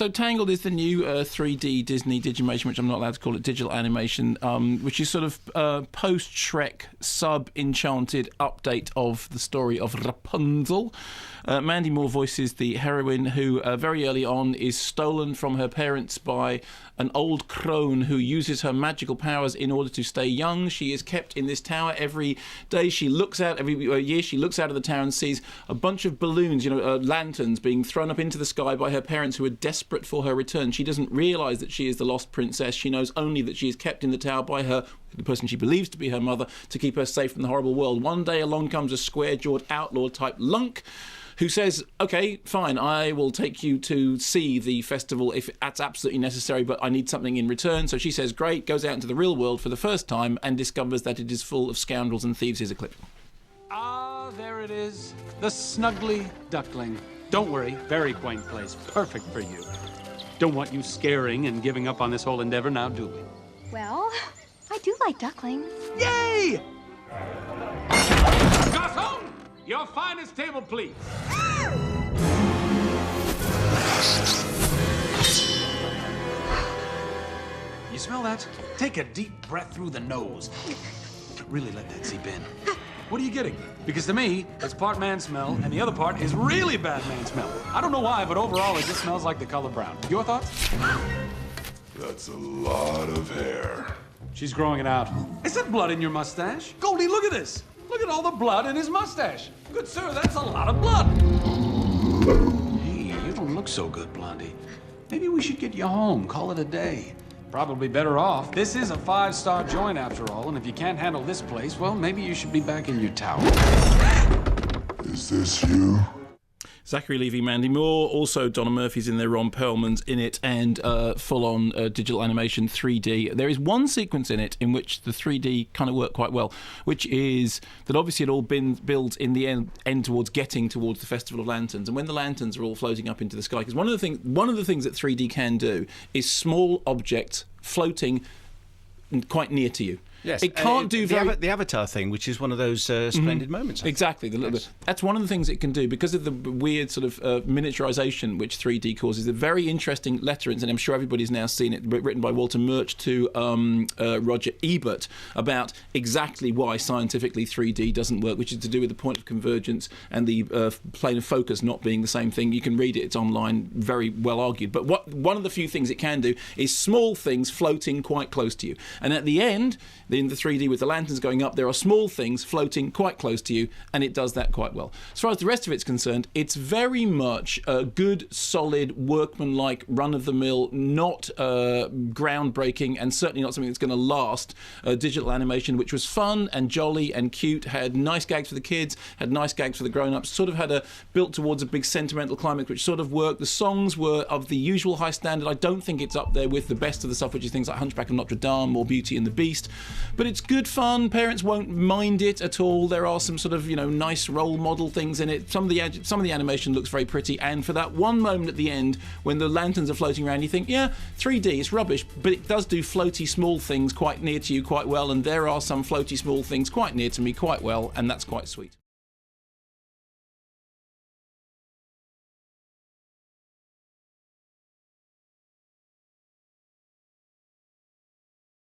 So Tangled is the new 3D Disney Digimation, which I'm not allowed to call it digital animation, which is sort of post-Shrek, sub-enchanted update of the story of Rapunzel. Mandy Moore voices the heroine who very early on is stolen from her parents by an old crone who uses her magical powers in order to stay young. She is kept in this tower every day. She looks out, every year she looks out of the tower and sees a bunch of balloons, lanterns being thrown up into the sky by her parents who are desperate for her return. She doesn't realise that she is the lost princess. She knows only that she is kept in the tower by the person she believes to be her mother, to keep her safe from the horrible world. One day along comes a square-jawed outlaw-type lunk who says, OK, fine, I will take you to see the festival if that's absolutely necessary, but I need something in return. So she says, great, goes out into the real world for the first time and discovers that it is full of scoundrels and thieves. Here's a clip. Ah, there it is. The snuggly duckling. Don't worry, very quaint place. Perfect for you. Don't want you scaring and giving up on this whole endeavor now, do we? Well, I do like ducklings. Yay! Garçon! Your finest table, please. You smell that? Take a deep breath through the nose. Really let that seep in. What are you getting? Because to me, it's part man smell, and the other part is really bad man smell. I don't know why, but overall, it just smells like the color brown. Your thoughts? That's a lot of hair. She's growing it out. Is that blood in your mustache? Goldie, look at this. Look at all the blood in his mustache. Good sir, that's a lot of blood. Hey, you don't look so good, Blondie. Maybe we should get you home, call it a day. Probably better off. This is a 5-star joint after all, and if you can't handle this place, well, maybe you should be back in your tower. Is this you? Zachary Levi, Mandy Moore, also Donna Murphy's in there, Ron Perlman's in it, and full-on digital animation 3D. There is one sequence in it in which the 3D kind of worked quite well, which is that obviously it all been built in the end towards getting towards the Festival of Lanterns, and when the lanterns are all floating up into the sky, because one of the things that 3D can do is small objects floating quite near to you. Yes, it can't do the Avatar thing, which is one of those splendid moments. Exactly. That's one of the things it can do because of the weird sort of miniaturization which 3D causes. A very interesting letter, and I'm sure everybody's now seen it, written by Walter Murch to Roger Ebert about exactly why scientifically 3D doesn't work, which is to do with the point of convergence and the plane of focus not being the same thing. You can read it; it's online, very well argued. But one of the few things it can do is small things floating quite close to you, and at the end, in the 3D with the lanterns going up, there are small things floating quite close to you, and it does that quite well. As far as the rest of it's concerned, it's very much a good, solid, workmanlike, run-of-the-mill, not groundbreaking, and certainly not something that's going to last digital animation, which was fun and jolly and cute, had nice gags for the kids, had nice gags for the grown-ups, sort of had built towards a big sentimental climax, which sort of worked. The songs were of the usual high standard. I don't think it's up there with the best of the stuff, which is things like Hunchback of Notre Dame or Beauty and the Beast. But it's good fun. Parents won't mind it at all. There are some sort of, nice role model things in it. Some of the animation looks very pretty. And for that one moment at the end, when the lanterns are floating around, you think, yeah, 3D, it's rubbish. But it does do floaty small things quite near to you quite well. And there are some floaty small things quite near to me quite well. And that's quite sweet.